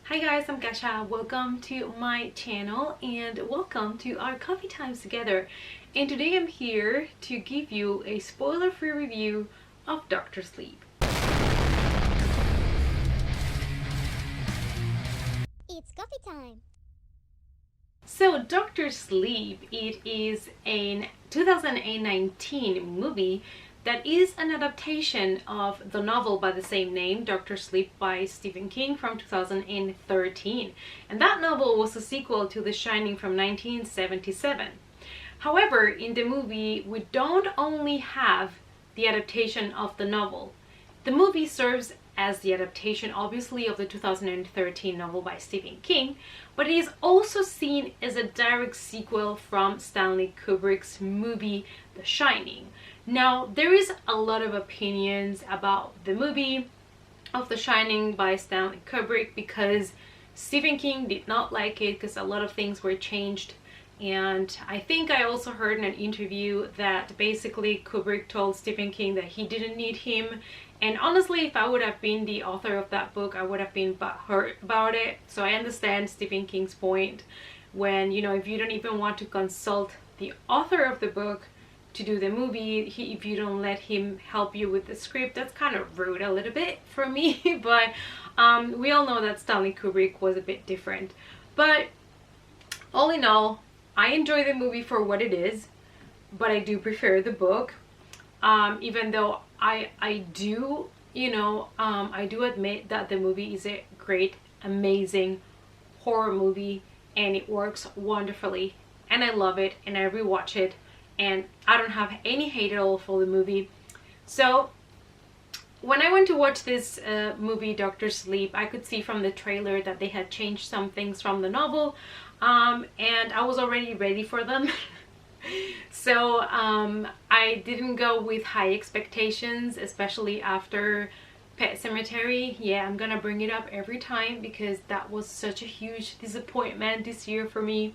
Hi guys, I'm Kasha. Welcome to my channel and welcome to our coffee times together. And today I'm here to give you a spoiler-free review of Dr. Sleep. It's coffee time! So Dr. Sleep, it is a 2019 movie that is an adaptation of the novel by the same name, Dr. Sleep by Stephen King from 2013. And that novel was a sequel to The Shining from 1977. However, in the movie, we don't only have the adaptation of the novel. The movie serves as the adaptation, obviously, of the 2013 novel by Stephen King, but it is also seen as a direct sequel from Stanley Kubrick's movie The Shining. Now, there is a lot of opinions about the movie of The Shining by Stanley Kubrick because Stephen King did not like it because a lot of things were changed. And I think I also heard in an interview that basically Kubrick told Stephen King that he didn't need him. And honestly, if I would have been the author of that book, I would have been hurt about it. So I understand Stephen King's point when, if you don't even want to consult the author of the book to do the movie, if you don't let him help you with the script, that's kind of rude a little bit for me. But we all know that Stanley Kubrick was a bit different. But all in all, I enjoy the movie for what it is, but I do prefer the book. Even though I do admit that the movie is a great, amazing horror movie and it works wonderfully and I love it and I rewatch it and I don't have any hate at all for the movie. So when I went to watch this movie, Dr. Sleep, I could see from the trailer that they had changed some things from the novel, and I was already ready for them. So I didn't go with high expectations, especially after Pet Sematary. Yeah, I'm gonna bring it up every time because that was such a huge disappointment this year for me.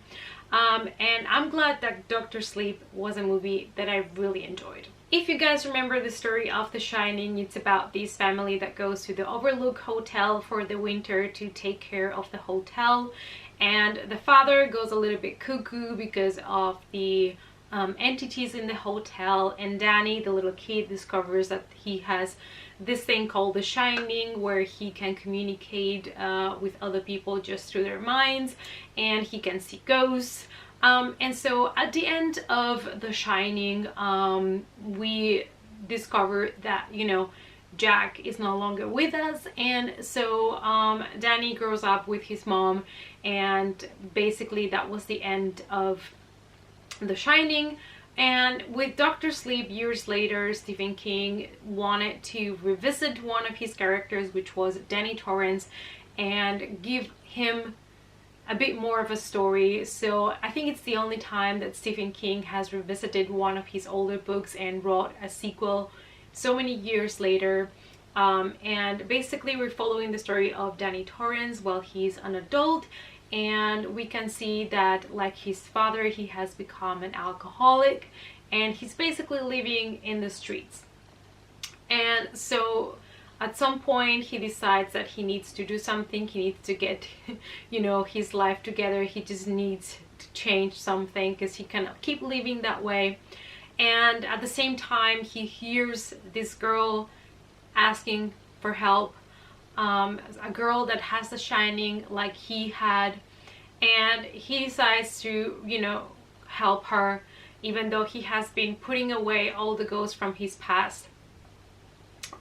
And I'm glad that Dr. Sleep was a movie that I really enjoyed. If you guys remember the story of The Shining, it's about this family that goes to the Overlook Hotel for the winter to take care of the hotel. And the father goes a little bit cuckoo because of the entities in the hotel, and Danny, the little kid, discovers that he has this thing called The Shining where he can communicate with other people just through their minds and he can see ghosts. And so at the end of The Shining, we discover that, Jack is no longer with us, and so Danny grows up with his mom, and basically that was the end of The Shining. And with Dr. Sleep, years later, Stephen King wanted to revisit one of his characters, which was Danny Torrance, and give him a bit more of a story. So I think it's the only time that Stephen King has revisited one of his older books and wrote a sequel so many years later. And basically we're following the story of Danny Torrance while he's an adult, and we can see that, like his father, he has become an alcoholic and he's basically living in the streets. And so at some point he decides that he needs to do something. He needs to get his life together. He just needs to change something because he cannot keep living that way. And at the same time he hears this girl asking for help, a girl that has the shining like he had, and he decides to help her even though he has been putting away all the ghosts from his past.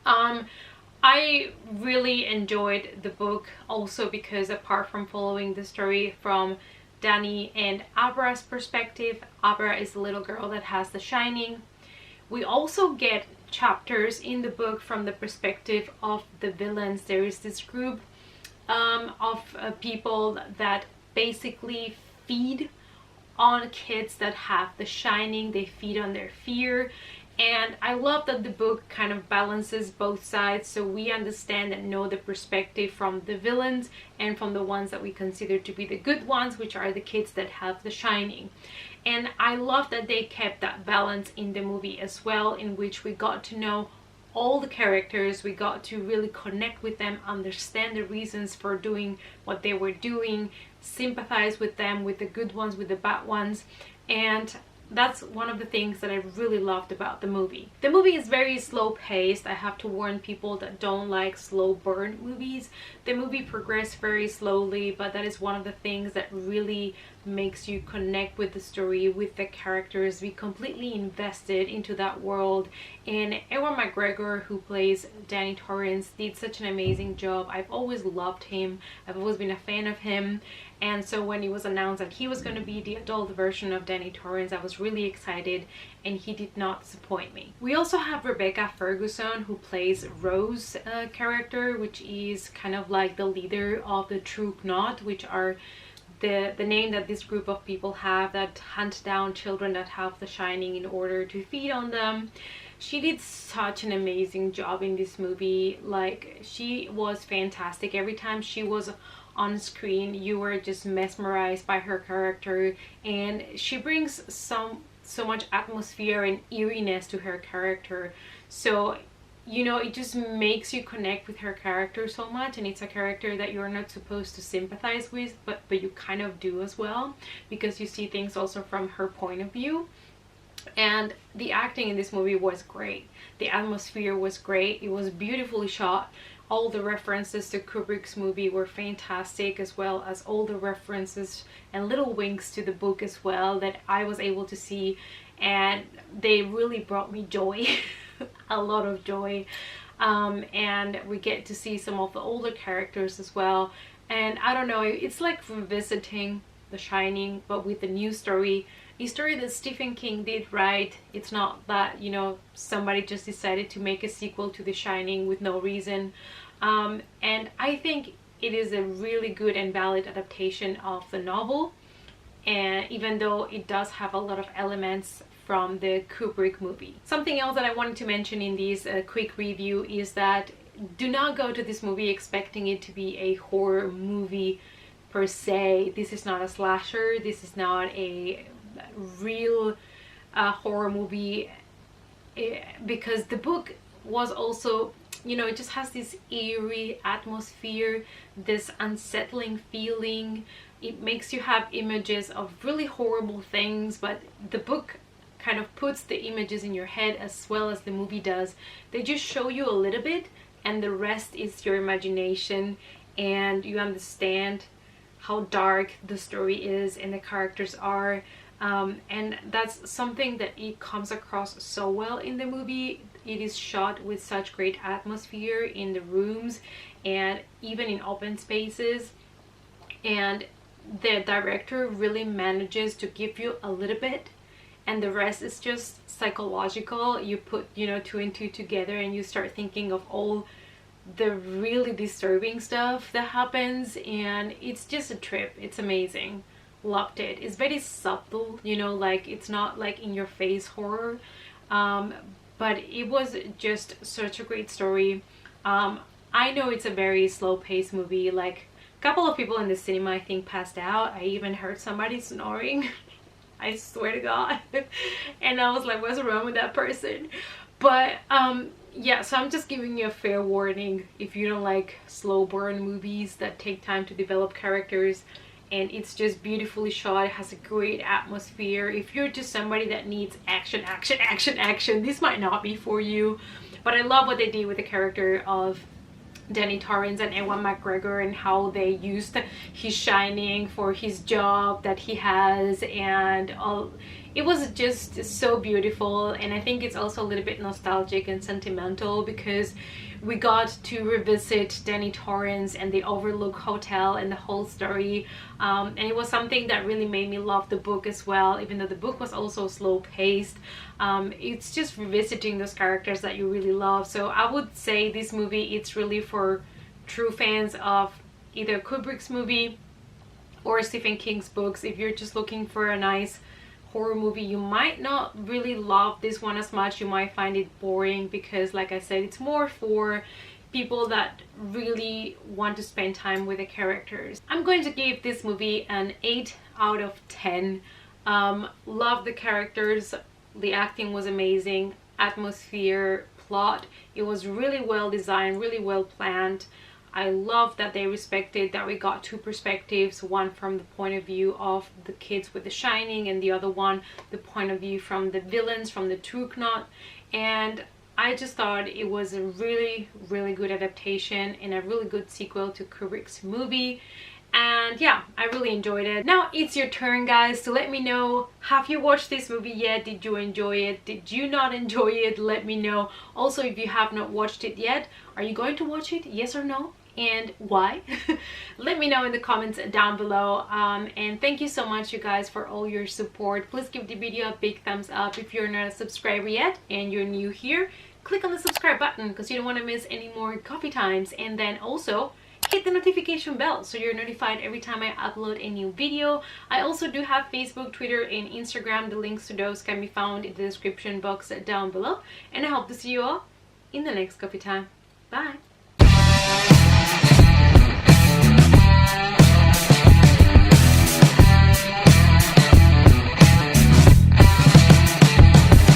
I really enjoyed the book also because, apart from following the story from Danny and Abra's perspective, Abra is the little girl that has the shining, we also get chapters in the book from the perspective of the villains. There is this group of people that basically feed on kids that have the shining. They feed on their fear, and I love that the book kind of balances both sides, so we understand and know the perspective from the villains and from the ones that we consider to be the good ones, which are the kids that have the shining. And I love that they kept that balance in the movie as well, in which we got to know all the characters. We got to really connect with them, understand the reasons for doing what they were doing, sympathize with them, with the good ones, with the bad ones. And that's one of the things that I really loved about the movie. The movie is very slow paced. I have to warn people that don't like slow burn movies. The movie progressed very slowly, but that is one of the things that really makes you connect with the story, with the characters, be completely invested into that world. And Ewan McGregor, who plays Danny Torrance, did such an amazing job. I've always loved him. I've always been a fan of him. And so when it was announced that he was going to be the adult version of Danny Torrance, I was really excited, and he did not disappoint me. We also have Rebecca Ferguson, who plays Rose character, which is kind of like the leader of the True Knot, which are the name that this group of people have that hunt down children that have the Shining in order to feed on them. She did such an amazing job in this movie. Like, she was fantastic. Every time she was on screen, you were just mesmerized by her character, and she brings so much atmosphere and eeriness to her character. So, you know, it just makes you connect with her character so much, and it's a character that you're not supposed to sympathize with, but you kind of do as well, because you see things also from her point of view. And the acting in this movie was great. The atmosphere was great. It was beautifully shot. All the references to Kubrick's movie were fantastic, as well as all the references and little winks to the book as well that I was able to see, and they really brought me joy. A lot of joy. And we get to see some of the older characters as well, and I don't know, it's like revisiting The Shining but with a new story, a story that Stephen King did write. It's not that, you know, somebody just decided to make a sequel to The Shining with no reason. And I think it is a really good and valid adaptation of the novel, and even though it does have a lot of elements from the Kubrick movie. Something else that I wanted to mention in this quick review is that do not go to this movie expecting it to be a horror movie per se. This is not a slasher. This is not a real horror movie, because the book was also, you know, it just has this eerie atmosphere, this unsettling feeling. It makes you have images of really horrible things, but the book kind of puts the images in your head as well as the movie does. They just show you a little bit, and the rest is your imagination, and you understand how dark the story is and the characters are. And that's something that it comes across so well in the movie. It is shot with such great atmosphere in the rooms and even in open spaces, and the director really manages to give you a little bit, and the rest is just psychological. You put, you know, two and two together, and you start thinking of all the really disturbing stuff that happens, and it's just a trip. It's amazing. Loved it. It's very subtle, you know, like it's not like in your face horror, but it was just such a great story. I know it's a very slow paced movie. Like, a couple of people in the cinema, I think, passed out. I even heard somebody snoring. I swear to God. And I was like, what's wrong with that person? But yeah, so I'm just giving you a fair warning if you don't like slow burn movies that take time to develop characters. And it's just beautifully shot. It has a great atmosphere. If you're just somebody that needs action, action, action, action, this might not be for you. But I love what they did with the character of Danny Torrance and Ewan McGregor, and how they used his Shining for his job that he has, and all. It was just so beautiful, and I think it's also a little bit nostalgic and sentimental because we got to revisit Danny Torrance and the Overlook Hotel and the whole story, and it was something that really made me love the book as well, even though the book was also slow paced. It's just revisiting those characters that you really love. So I would say this movie, it's really for true fans of either Kubrick's movie or Stephen King's books. If you're just looking for a nice horror movie, you might not really love this one as much. You might find it boring because, like I said, it's more for people that really want to spend time with the characters. I'm going to give this movie an 8 out of 10. Love the characters. The acting was amazing. Atmosphere, plot. It was really well designed, really well planned. I love that they respected that we got two perspectives, one from the point of view of the kids with the Shining and the other one the point of view from the villains, from the Truknot. And I just thought it was a really, really good adaptation and a really good sequel to Kubrick's movie. And yeah, I really enjoyed it. Now it's your turn, guys, to let me know, have you watched this movie yet? Did you enjoy it? Did you not enjoy it? Let me know. Also, if you have not watched it yet, are you going to watch it? Yes or no? And why? Let me know in the comments down below. And thank you so much, you guys, for all your support. Please give the video a big thumbs up. If you're not a subscriber yet and you're new here, click on the subscribe button because you don't want to miss any more coffee times. And then also hit the notification bell so you're notified every time I upload a new video. I also do have Facebook, Twitter, and Instagram. The links to those can be found in the description box down below. And I hope to see you all in the next coffee time. Bye!